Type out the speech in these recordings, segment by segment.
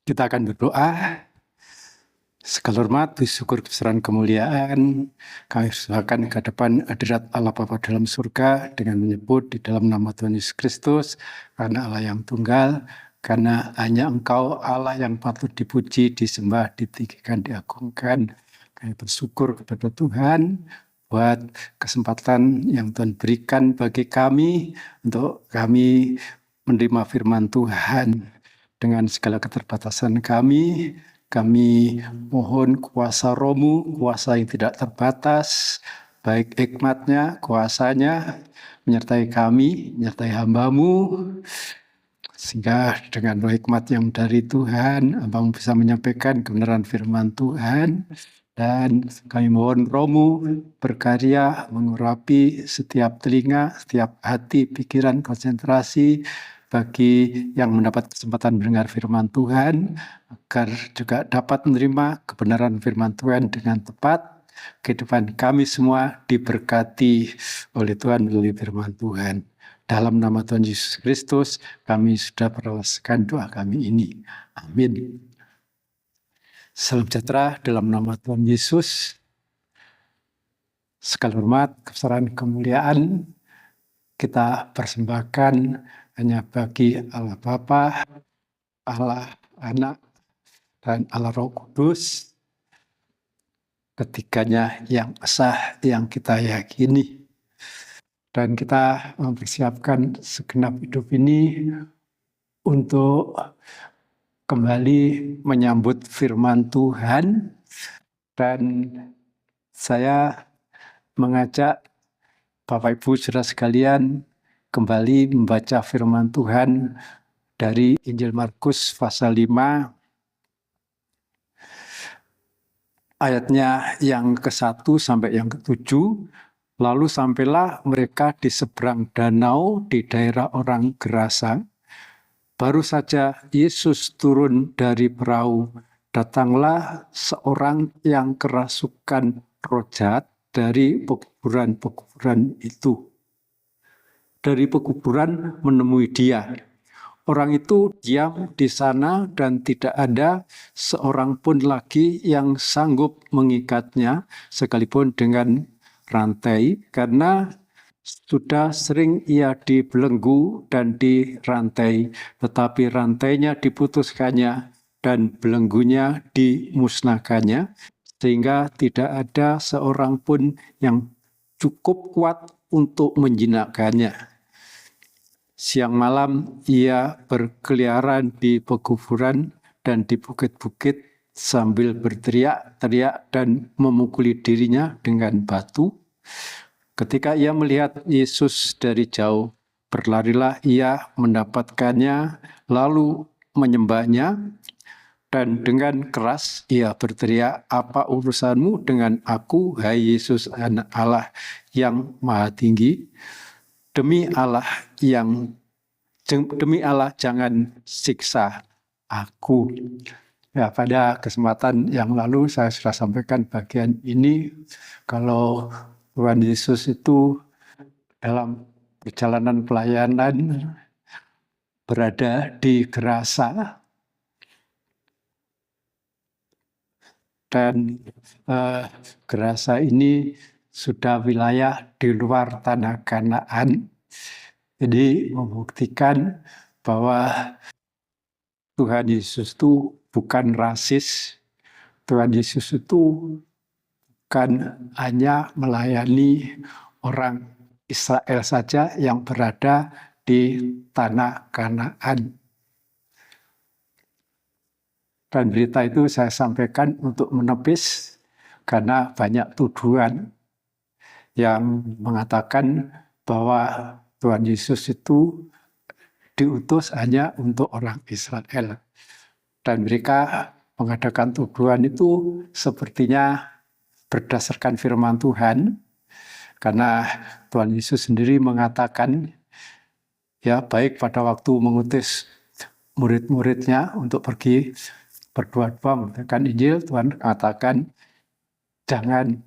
Kita akan berdoa. Segala hormat, puji syukur, kebesaran, kemuliaan kami serahkan ke hadapan hadirat Allah Bapa dalam surga dengan menyebut di dalam nama Tuhan Yesus Kristus, karena Allah yang tunggal, karena hanya Engkau Allah yang patut dipuji, disembah, ditinggikan, diagungkan. Kami bersyukur kepada Tuhan buat kesempatan yang Tuhan berikan bagi kami untuk kami menerima firman Tuhan. Dengan segala keterbatasan kami mohon kuasa Roh-Mu, kuasa yang tidak terbatas, baik hikmatnya, kuasanya, menyertai kami, menyertai hamba-Mu, sehingga dengan roh hikmat yang dari Tuhan, hamba-Mu bisa menyampaikan kebenaran firman Tuhan, dan kami mohon Roh-Mu berkarya, mengurapi setiap telinga, setiap hati, pikiran, konsentrasi, bagi yang mendapat kesempatan mendengar firman Tuhan, agar juga dapat menerima kebenaran firman Tuhan dengan tepat. Kehidupan kami semua diberkati oleh Tuhan melalui firman Tuhan. Dalam nama Tuhan Yesus Kristus, kami sudah perolehkan doa kami ini. Amin. Salam sejahtera dalam nama Tuhan Yesus. Segala hormat, kebesaran, kemuliaan kita persembahkan hanya bagi Allah Bapa, Allah Anak, dan Allah Roh Kudus, ketiganya yang esa yang kita yakini. Dan kita mempersiapkan segenap hidup ini untuk kembali menyambut firman Tuhan. Dan saya mengajak Bapak Ibu saudara sekalian kembali membaca firman Tuhan dari Injil Markus pasal 5 ayatnya yang ke-1 sampai yang ke-7. Lalu sampailah mereka di seberang danau di daerah orang Gerasa. Baru saja Yesus turun dari perahu, datanglah seorang yang kerasukan roh jahat dari pekuburan itu. Dari pekuburan menemui dia. Orang itu diam di sana dan tidak ada seorang pun lagi yang sanggup mengikatnya sekalipun dengan rantai, karena sudah sering ia dibelenggu dan dirantai, tetapi rantainya diputuskannya dan belenggunya dimusnahkannya, sehingga tidak ada seorang pun yang cukup kuat untuk menjinakkannya. Siang malam ia berkeliaran di pekuburan dan di bukit-bukit sambil berteriak-teriak dan memukuli dirinya dengan batu. Ketika ia melihat Yesus dari jauh, berlarilah ia mendapatkannya, lalu menyembahnya, dan dengan keras ia berteriak, "Apa urusanmu dengan aku, hai Yesus, Anak Allah yang Maha Tinggi? Demi Allah jangan siksa aku." Ya, pada kesempatan yang lalu saya sudah sampaikan bagian ini, kalau Tuhan Yesus itu dalam perjalanan pelayanan berada di Gerasa, dan Gerasa ini sudah wilayah di luar tanah Kanaan. Jadi membuktikan bahwa Tuhan Yesus itu bukan rasis. Tuhan Yesus itu bukan hanya melayani orang Israel saja yang berada di tanah Kanaan. Dan berita itu saya sampaikan untuk menepis karena banyak tuduhan yang mengatakan bahwa Tuhan Yesus itu diutus hanya untuk orang Israel. Dan mereka mengadakan tuduhan itu sepertinya berdasarkan firman Tuhan, karena Tuhan Yesus sendiri mengatakan, ya, baik pada waktu mengutus murid-muridnya untuk pergi berdua-dua memberitakan Injil, Tuhan katakan jangan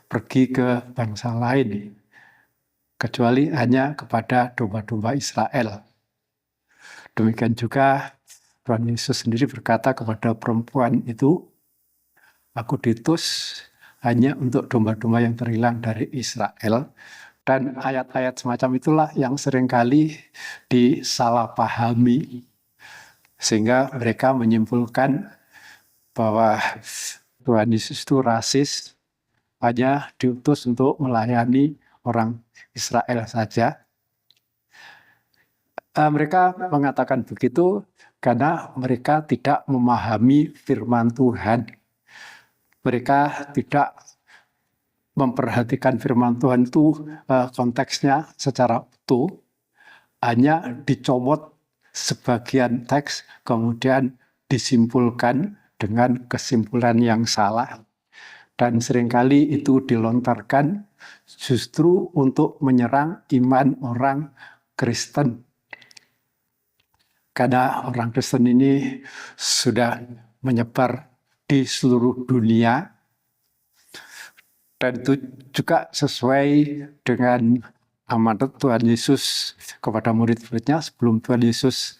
pergi ke bangsa lain kecuali hanya kepada domba-domba Israel. Demikian juga Tuhan Yesus sendiri berkata kepada perempuan itu, "Aku diutus hanya untuk domba-domba yang terhilang dari Israel." Dan ayat-ayat semacam itulah yang seringkali disalahpahami, sehingga mereka menyimpulkan bahwa Tuhan Yesus itu rasis, hanya diutus untuk melayani orang Israel saja. Mereka mengatakan begitu karena mereka tidak memahami firman Tuhan. Mereka tidak memperhatikan firman Tuhan itu konteksnya secara utuh, hanya dicomot sebagian teks, kemudian disimpulkan dengan kesimpulan yang salah. Dan seringkali itu dilontarkan justru untuk menyerang iman orang Kristen. Karena orang Kristen ini sudah menyebar di seluruh dunia, dan itu juga sesuai dengan amanat Tuhan Yesus kepada murid-muridnya sebelum Tuhan Yesus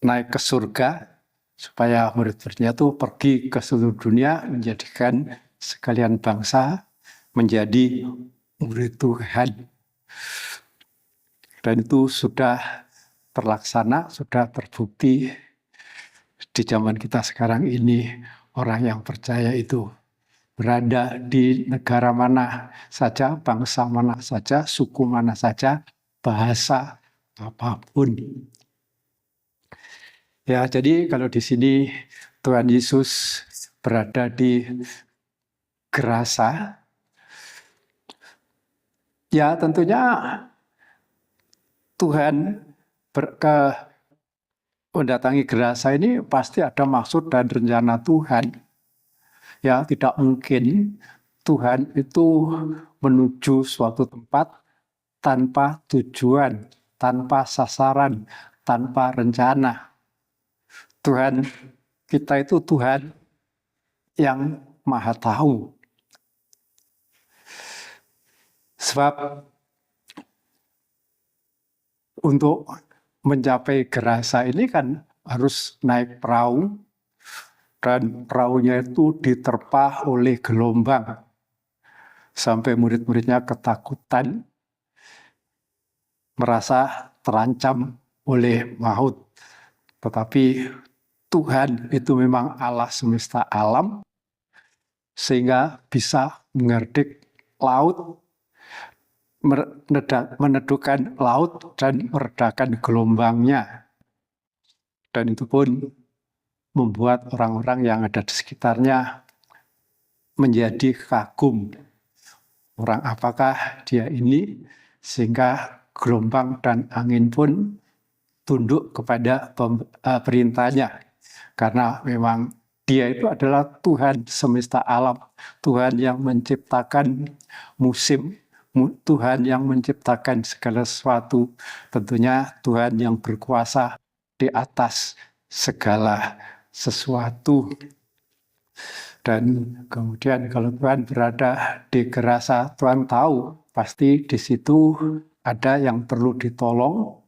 naik ke surga, supaya murid-muridnya itu pergi ke seluruh dunia, menjadikan sekalian bangsa menjadi murid Tuhan. Dan itu sudah terlaksana, sudah terbukti di zaman kita sekarang ini. Orang yang percaya itu berada di negara mana saja, bangsa mana saja, suku mana saja, bahasa apapun. Ya, jadi kalau di sini Tuhan Yesus berada di Gerasa, ya tentunya Tuhan mendatangi Gerasa ini pasti ada maksud dan rencana Tuhan. Ya, tidak mungkin Tuhan itu menuju suatu tempat tanpa tujuan, tanpa sasaran, tanpa rencana. Tuhan kita itu Tuhan yang Maha Tahu. Sebab untuk mencapai Gerasa ini kan harus naik perahu, dan perahunya itu diterpa oleh gelombang sampai murid-muridnya ketakutan, merasa terancam oleh maut. Tetapi Tuhan itu memang Allah semesta alam, sehingga bisa mengerdik laut, meneduhkan laut dan meredakan gelombangnya. Dan itu pun membuat orang-orang yang ada di sekitarnya menjadi kagum. Orang apakah dia ini, sehingga gelombang dan angin pun tunduk kepada perintahnya. Karena memang dia itu adalah Tuhan semesta alam, Tuhan yang menciptakan musim, Tuhan yang menciptakan segala sesuatu, tentunya Tuhan yang berkuasa di atas segala sesuatu. Dan kemudian kalau Tuhan berada di Gerasa, Tuhan tahu pasti di situ ada yang perlu ditolong.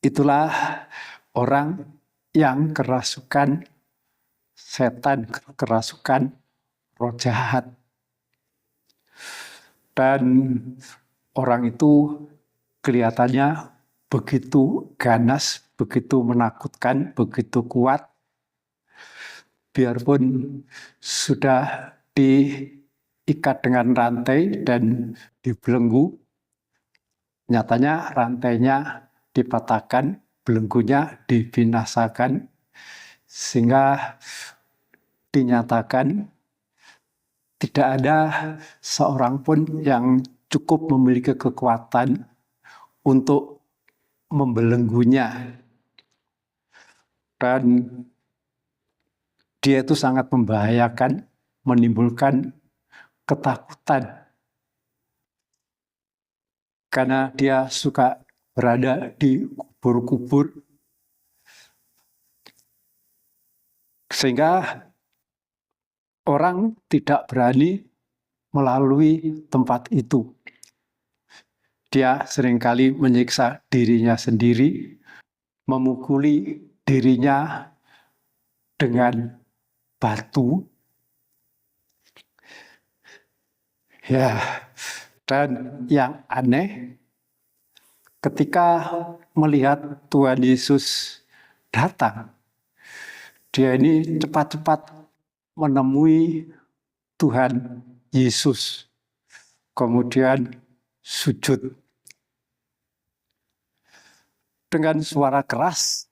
Itulah orang yang kerasukan setan, kerasukan roh jahat. Dan orang itu kelihatannya begitu ganas, begitu menakutkan, begitu kuat. Biarpun sudah diikat dengan rantai dan dibelenggu, nyatanya rantainya dipatahkan, belenggunya dibinasakan, sehingga dinyatakan tidak ada seorang pun yang cukup memiliki kekuatan untuk membelenggunya. Dan dia itu sangat membahayakan, menimbulkan ketakutan. Karena dia suka berada di kubur-kubur. Sehingga orang tidak berani melalui tempat itu. Dia seringkali menyiksa dirinya sendiri, memukuli dirinya dengan batu. Ya, dan yang aneh, ketika melihat Tuhan Yesus datang, dia ini cepat-cepat menemui Tuhan Yesus, kemudian sujud. Dengan suara keras,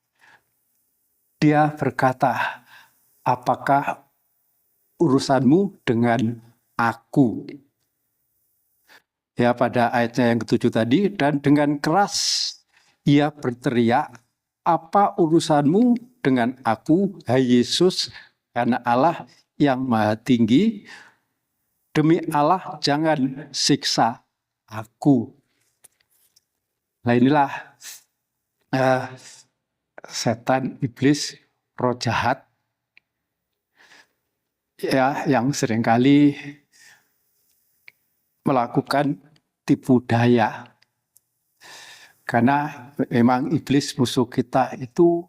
dia berkata, apakah urusanmu dengan aku? Ya, pada ayatnya yang ke-7 tadi, dan dengan keras ia berteriak, apa urusanmu dengan aku, hai Yesus, Anak Allah yang Maha Tinggi? Demi Allah, jangan siksa aku. Nah, inilah setan, iblis, roh jahat, ya, yang seringkali melakukan tipu daya. Karena memang iblis musuh kita itu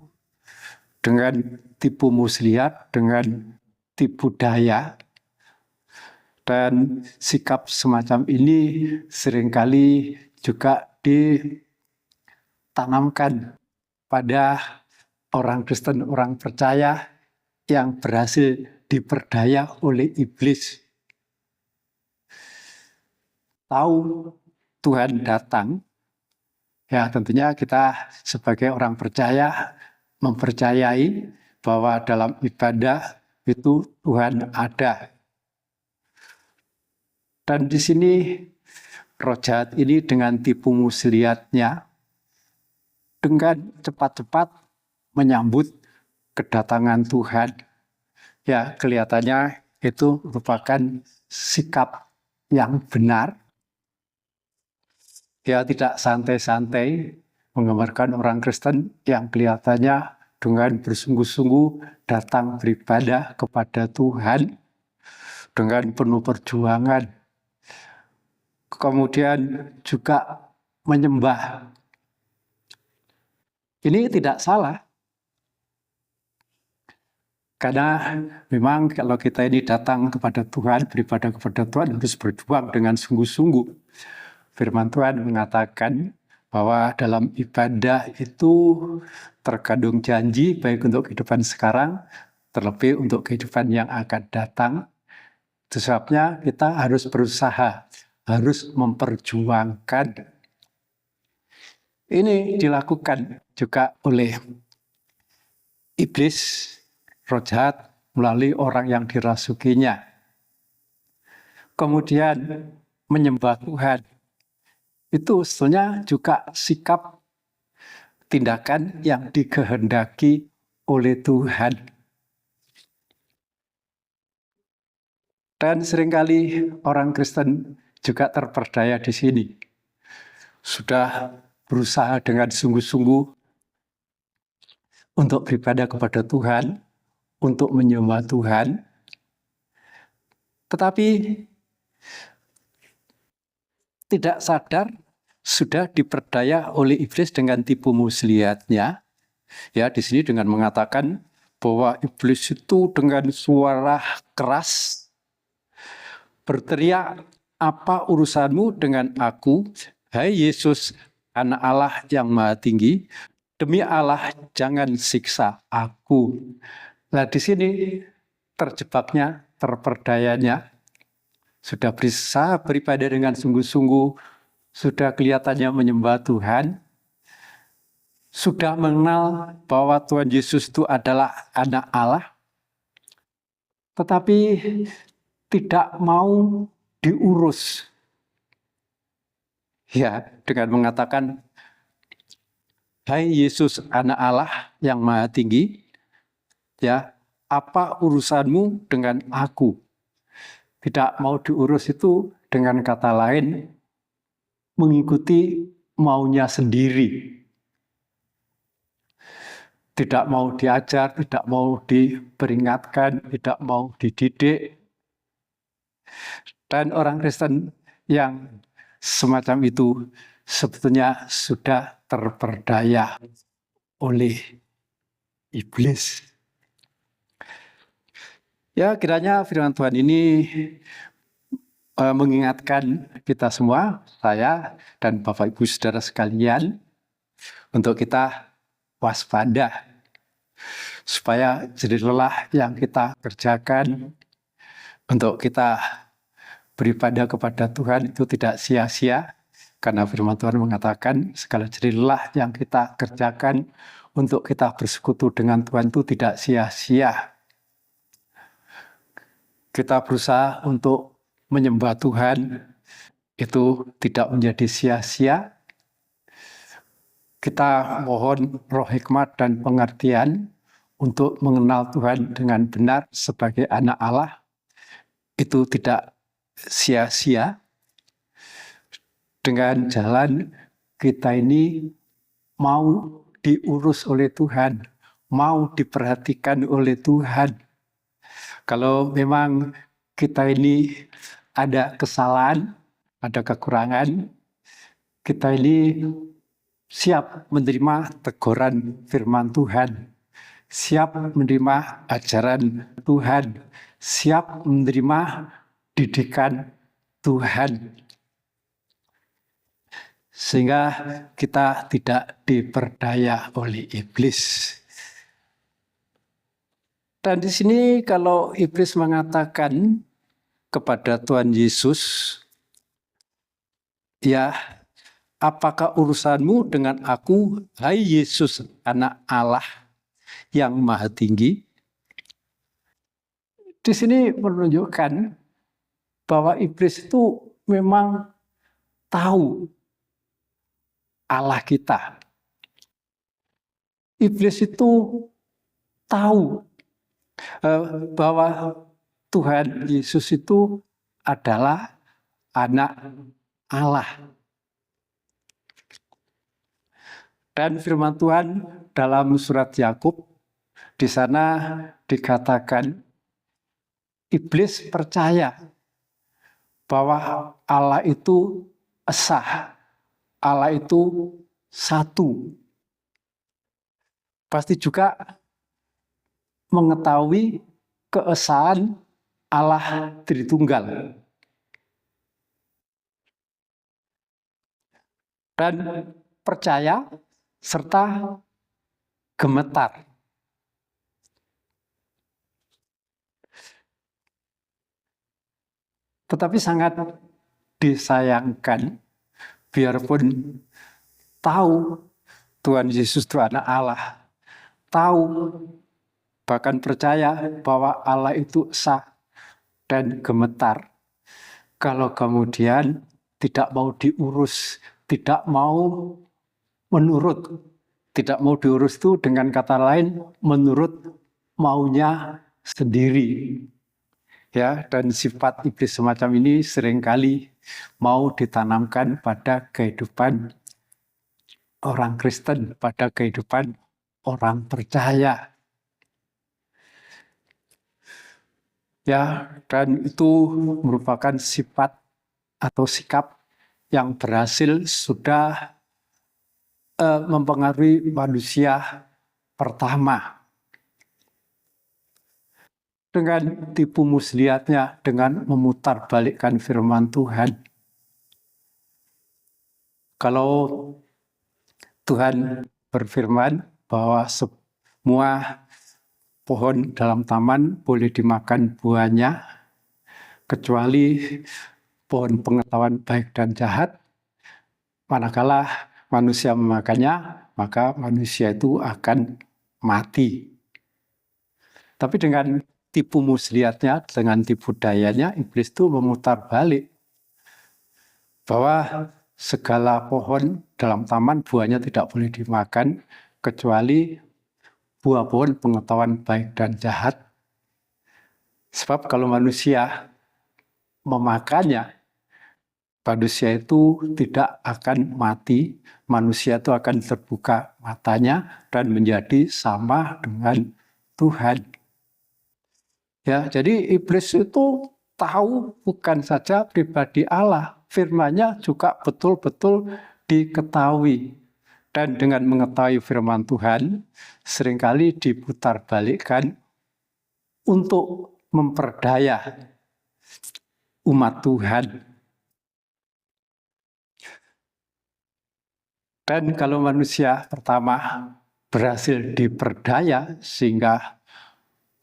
dengan tipu muslihat, dengan tipu daya, dan sikap semacam ini seringkali juga ditanamkan pada orang Kristen, orang percaya yang berhasil diperdaya oleh iblis. Tahu Tuhan datang, ya tentunya kita sebagai orang percaya mempercayai bahwa dalam ibadah itu Tuhan ada. Dan di sini roh jahat ini dengan tipu muslihatnya dengan cepat-cepat menyambut kedatangan Tuhan. Ya, kelihatannya itu merupakan sikap yang benar. Ya, tidak santai-santai menggambarkan orang Kristen yang kelihatannya dengan bersungguh-sungguh datang beribadah kepada Tuhan dengan penuh perjuangan. Kemudian juga menyembah. Ini tidak salah. Karena memang kalau kita ini datang kepada Tuhan, beribadah kepada Tuhan harus berjuang dengan sungguh-sungguh. Firman Tuhan mengatakan bahwa dalam ibadah itu terkandung janji baik untuk kehidupan sekarang, terlebih untuk kehidupan yang akan datang. Itu sebabnya kita harus berusaha, harus memperjuangkan. Ini dilakukan juga oleh iblis, roh jahat, melalui orang yang dirasukinya. Kemudian menyembah Tuhan. Itu sebetulnya juga sikap tindakan yang dikehendaki oleh Tuhan. Dan seringkali orang Kristen juga terperdaya di sini. Sudah berusaha dengan sungguh-sungguh untuk beribadah kepada Tuhan, untuk menyembah Tuhan. Tetapi tidak sadar sudah diperdaya oleh iblis dengan tipu muslihatnya. Ya, di sini dengan mengatakan bahwa iblis itu dengan suara keras berteriak, apa urusanmu dengan aku, hai Yesus, Anak Allah yang Maha Tinggi? Demi Allah, jangan siksa aku. Nah, di sini terjebaknya, terperdayanya. Sudah berusaha beribadah dengan sungguh-sungguh, sudah kelihatannya menyembah Tuhan, sudah mengenal bahwa Tuhan Yesus itu adalah Anak Allah, tetapi tidak mau diurus. Ya, dengan mengatakan, hai Yesus, Anak Allah yang Maha Tinggi, ya, apa urusanmu dengan aku? Tidak mau diurus itu dengan kata lain, mengikuti maunya sendiri. Tidak mau diajar, tidak mau diperingatkan, tidak mau dididik. Dan orang Kristen yang semacam itu sebetulnya sudah terperdaya oleh iblis. Ya, kiranya firman Tuhan ini mengingatkan kita semua, saya dan Bapak Ibu Saudara sekalian, untuk kita waspada supaya jerih lelah yang kita kerjakan untuk kita beribadah kepada Tuhan itu tidak sia-sia, karena firman Tuhan mengatakan segala jerih lelah yang kita kerjakan untuk kita bersekutu dengan Tuhan itu tidak sia-sia. Kita berusaha untuk menyembah Tuhan itu tidak menjadi sia-sia. Kita mohon roh hikmat dan pengertian untuk mengenal Tuhan dengan benar sebagai anak Allah. Itu tidak sia-sia. Dengan jalan kita ini mau diurus oleh Tuhan, mau diperhatikan oleh Tuhan. Kalau memang kita ini ada kesalahan, ada kekurangan, kita ini siap menerima teguran firman Tuhan, siap menerima ajaran Tuhan, siap menerima didikan Tuhan. Sehingga kita tidak diperdaya oleh iblis. Dan di sini kalau iblis mengatakan kepada Tuhan Yesus, ya, apakah urusanmu dengan aku, hai Yesus, anak Allah yang maha tinggi? Di sini menunjukkan bahwa iblis itu memang tahu Allah kita. Iblis itu tahu bahwa Tuhan Yesus itu adalah anak Allah. Dan firman Tuhan dalam surat Yakub di sana dikatakan iblis percaya bahwa Allah itu esa, Allah itu satu. Pasti juga mengetahui keesaan Allah Tritunggal. Dan percaya serta gemetar. Tetapi sangat disayangkan, biarpun tahu Tuhan Yesus itu anak Allah, tahu bahkan percaya bahwa Allah itu esa dan gemetar, kalau kemudian tidak mau diurus, tidak mau menurut, tidak mau diurus itu dengan kata lain menurut maunya sendiri. Ya, dan sifat iblis semacam ini seringkali mau ditanamkan pada kehidupan orang Kristen, pada kehidupan orang percaya. Ya, dan itu merupakan sifat atau sikap yang berhasil sudah mempengaruhi manusia pertama. Dengan tipu muslihatnya, dengan memutarbalikkan firman Tuhan. Kalau Tuhan berfirman bahwa semua pohon dalam taman boleh dimakan buahnya, kecuali pohon pengetahuan baik dan jahat, manakala manusia memakannya, maka manusia itu akan mati. Tapi dengan tipu muslihatnya, dengan tipu dayanya, iblis itu memutar balik bahwa segala pohon dalam taman buahnya tidak boleh dimakan kecuali buah pohon pengetahuan baik dan jahat. Sebab kalau manusia memakannya, manusia itu tidak akan mati, manusia itu akan terbuka matanya dan menjadi sama dengan Tuhan. Ya, jadi iblis itu tahu bukan saja pribadi Allah, firman-Nya juga betul-betul diketahui. Dan dengan mengetahui firman Tuhan, seringkali diputarbalikkan untuk memperdaya umat Tuhan. Dan kalau manusia pertama berhasil diperdaya sehingga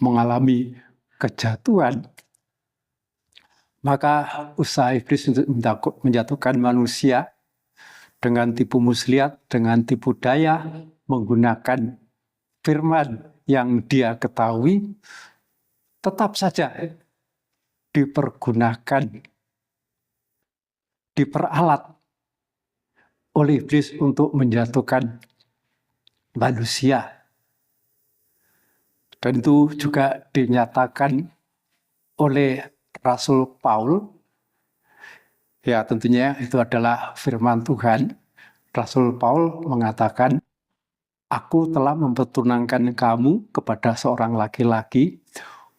mengalami kejatuhan, maka usaha iblis untuk menjatuhkan manusia dengan tipu muslihat, dengan tipu daya, menggunakan firman yang dia ketahui, tetap saja dipergunakan, diperalat oleh iblis untuk menjatuhkan manusia. Dan itu juga dinyatakan oleh Rasul Paul. Ya, tentunya itu adalah firman Tuhan. Rasul Paul mengatakan, "Aku telah mempertunangkan kamu kepada seorang laki-laki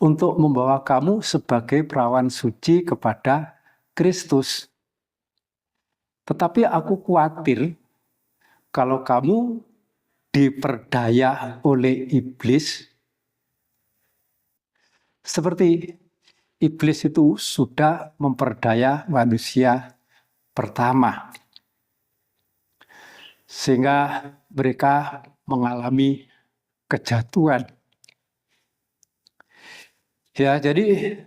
untuk membawa kamu sebagai perawan suci kepada Kristus. Tetapi aku khawatir kalau kamu diperdaya oleh iblis, seperti iblis itu sudah memperdaya manusia pertama, sehingga mereka mengalami kejatuhan." Ya, jadi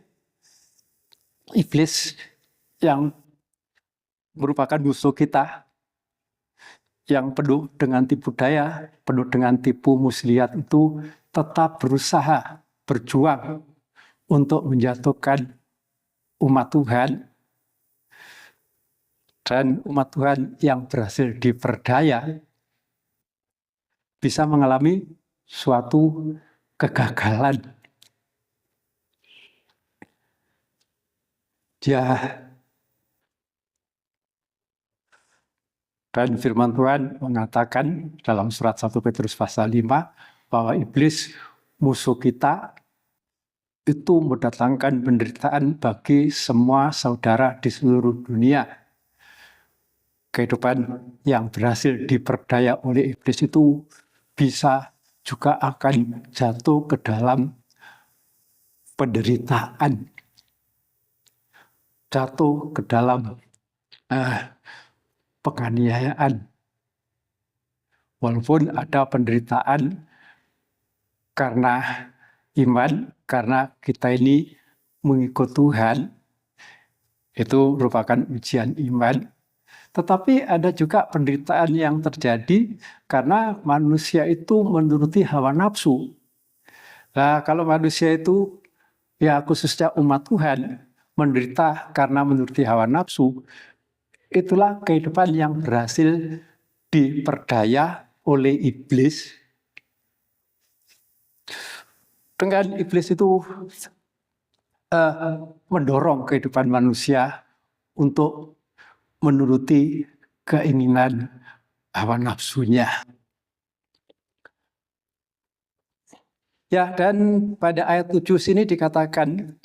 iblis yang merupakan musuh kita, yang penuh dengan tipu daya, penuh dengan tipu muslihat itu tetap berusaha, berjuang untuk menjatuhkan umat Tuhan. Dan umat Tuhan yang berhasil diperdaya bisa mengalami suatu kegagalan. Dan firman Tuhan mengatakan dalam surat 1 Petrus pasal 5 bahwa iblis musuh kita itu mendatangkan penderitaan bagi semua saudara di seluruh dunia. Kehidupan yang berhasil diperdaya oleh iblis itu bisa juga akan jatuh ke dalam penderitaan, jatuh ke dalam penganiayaan. Walaupun ada penderitaan karena iman, karena kita ini mengikut Tuhan, itu merupakan ujian iman. Tetapi ada juga penderitaan yang terjadi karena manusia itu menuruti hawa nafsu. Nah, kalau manusia itu, ya khususnya umat Tuhan, menderita karena menuruti hawa nafsu, itulah kehidupan yang berhasil diperdaya oleh iblis. Dengan iblis itu mendorong kehidupan manusia untuk menuruti keinginan hawa nafsunya. Ya, dan pada ayat 7 sini dikatakan,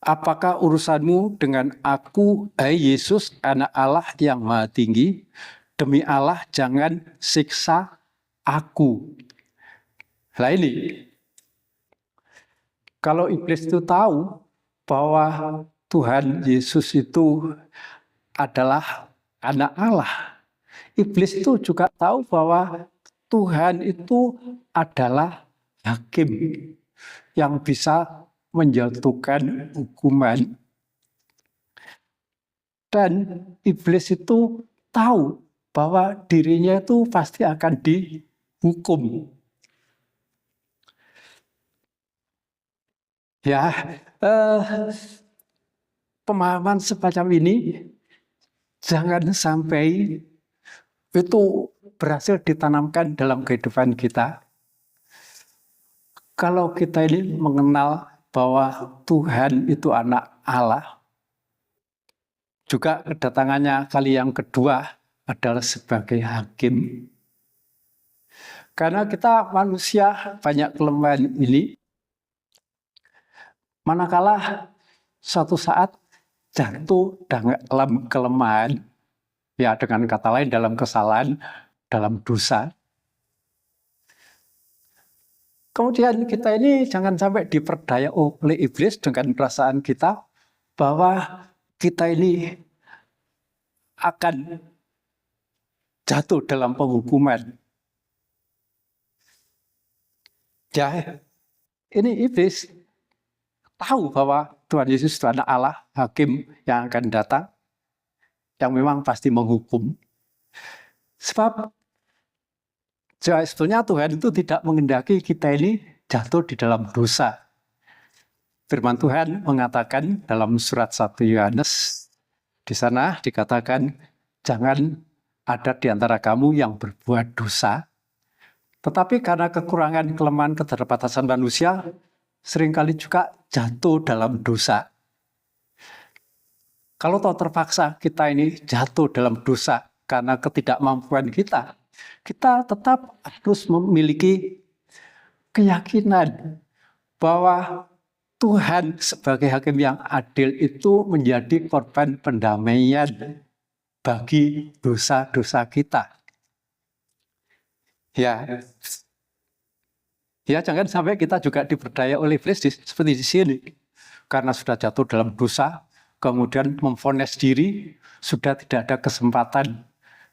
"Apakah urusanmu dengan aku, hai Yesus, anak Allah yang Maha Tinggi? Demi Allah jangan siksa aku." Nah ini, kalau iblis itu tahu bahwa Tuhan Yesus itu adalah anak Allah, iblis itu juga tahu bahwa Tuhan itu adalah hakim yang bisa menjatuhkan hukuman. Dan iblis itu tahu bahwa dirinya itu pasti akan dihukum. Ya, pemahaman semacam ini jangan sampai itu berhasil ditanamkan dalam kehidupan kita. Kalau kita ini mengenal bahwa Tuhan itu anak Allah, juga kedatangannya kali yang kedua adalah sebagai hakim. Karena kita manusia banyak kelemahan ini, manakala suatu saat jatuh dalam kelemahan, ya dengan kata lain dalam kesalahan, dalam dosa. Kemudian kita ini jangan sampai diperdaya oleh iblis dengan perasaan kita bahwa kita ini akan jatuh dalam penghukuman. Ya, ini iblis tahu bahwa Tuhan Yesus itu anak Allah, hakim yang akan datang, yang memang pasti menghukum. Sebab sebetulnya Tuhan itu tidak menghendaki kita ini jatuh di dalam dosa. Firman Tuhan mengatakan dalam surat 1 Yohanes, di sana dikatakan, jangan ada di antara kamu yang berbuat dosa, tetapi karena kekurangan, kelemahan, keterbatasan manusia, seringkali juga jatuh dalam dosa. Kalau toh terpaksa kita ini jatuh dalam dosa karena ketidakmampuan kita tetap harus memiliki keyakinan bahwa Tuhan sebagai hakim yang adil itu menjadi korban pendamaian bagi dosa-dosa kita. Ya, jangan sampai kita juga diperdaya oleh iblis seperti di sini. Karena sudah jatuh dalam dosa, kemudian memvonis diri, sudah tidak ada kesempatan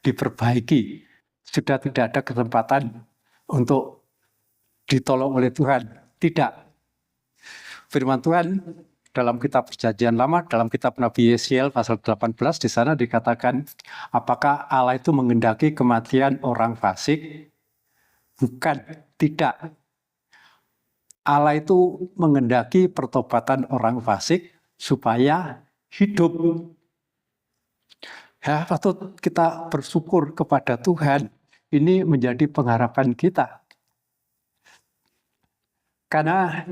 diperbaiki. Sudah tidak ada kesempatan untuk ditolong oleh Tuhan. Tidak. Firman Tuhan dalam kitab Perjanjian Lama, dalam kitab Nabi Yesiel pasal 18, di sana dikatakan, apakah Allah itu menghendaki kematian orang fasik? Bukan, tidak. Allah itu menghendaki pertobatan orang fasik supaya hidup. Ya, patut kita bersyukur kepada Tuhan. Ini menjadi pengharapan kita. Karena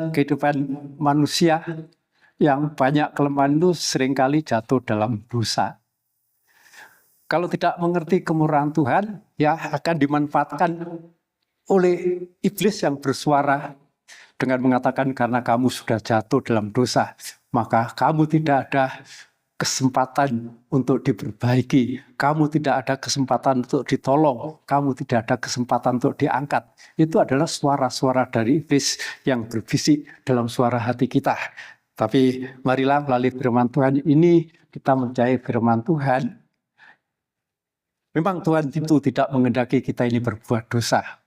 kehidupan manusia yang banyak kelemahan itu seringkali jatuh dalam dosa. Kalau tidak mengerti kemurahan Tuhan, ya akan dimanfaatkan oleh iblis yang bersuara dengan mengatakan karena kamu sudah jatuh dalam dosa, maka kamu tidak ada kesempatan untuk diperbaiki, kamu tidak ada kesempatan untuk ditolong, kamu tidak ada kesempatan untuk diangkat. Itu adalah suara-suara dari iblis yang berbisik dalam suara hati kita. Tapi marilah melalui firman Tuhan ini kita mencari firman Tuhan. Memang Tuhan itu tidak menghendaki kita ini berbuat dosa.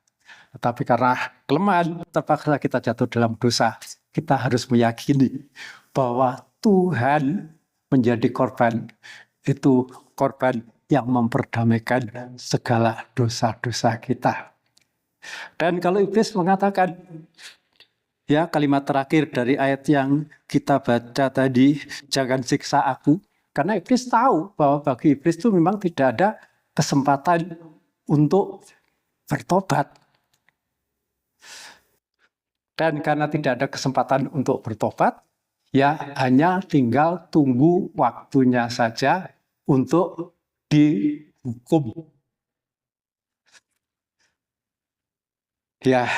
Tetapi karena kelemahan terpaksa kita jatuh dalam dosa, kita harus meyakini bahwa Tuhan menjadi korban, itu korban yang memperdamaikan segala dosa-dosa kita. Dan kalau iblis mengatakan, ya kalimat terakhir dari ayat yang kita baca tadi, jangan siksa aku, karena iblis tahu bahwa bagi iblis itu memang tidak ada kesempatan untuk bertobat. Dan karena tidak ada kesempatan untuk bertobat, ya hanya tinggal tunggu waktunya saja untuk dihukum. Ya,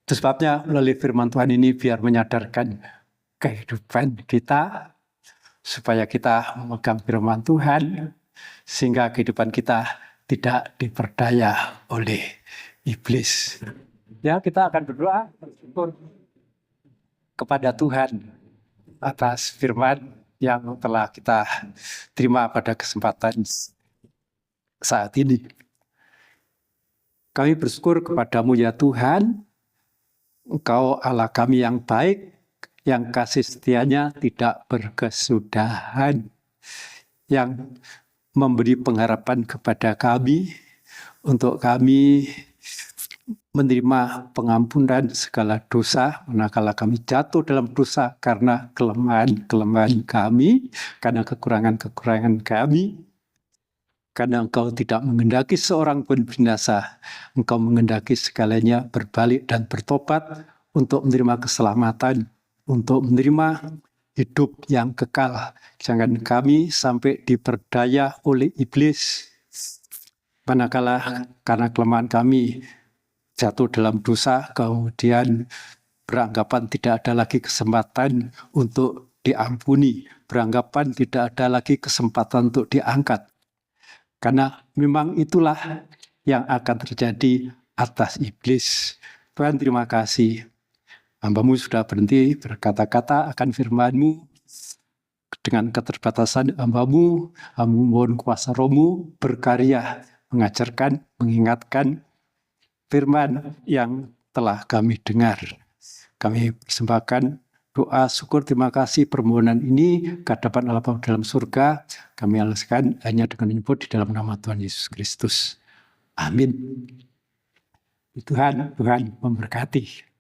itu sebabnya melalui firman Tuhan ini biar menyadarkan kehidupan kita, supaya kita memegang firman Tuhan, sehingga kehidupan kita tidak diperdaya oleh iblis. Ya, kita akan berdoa bersyukur kepada Tuhan atas firman yang telah kita terima pada kesempatan saat ini. Kami bersyukur kepadamu ya Tuhan, Engkau Allah kami yang baik, yang kasih setianya tidak berkesudahan, yang memberi pengharapan kepada kami, untuk kami menerima pengampunan segala dosa, manakala kami jatuh dalam dosa karena kelemahan-kelemahan kami, karena kekurangan-kekurangan kami. Karena Engkau tidak menghendaki seorang pun binasa, Engkau menghendaki segalanya berbalik dan bertobat untuk menerima keselamatan, untuk menerima hidup yang kekal. Jangan kami sampai diperdaya oleh iblis, manakala karena kelemahan kami jatuh dalam dosa, kemudian beranggapan tidak ada lagi kesempatan untuk diampuni, beranggapan tidak ada lagi kesempatan untuk diangkat. Karena memang itulah yang akan terjadi atas iblis. Tuhan, terima kasih. Hamba-Mu sudah berhenti berkata-kata akan firman-Mu. Dengan keterbatasan hamba-Mu, hamba mohon kuasa Roh-Mu berkarya, mengajarkan, mengingatkan firman yang telah kami dengar. Kami persembahkan doa, syukur, terima kasih permohonan ini ke hadapan Allah Bapa dalam surga. Kami alaskan hanya dengan menyebut di dalam nama Tuhan Yesus Kristus. Amin. Tuhan memberkati.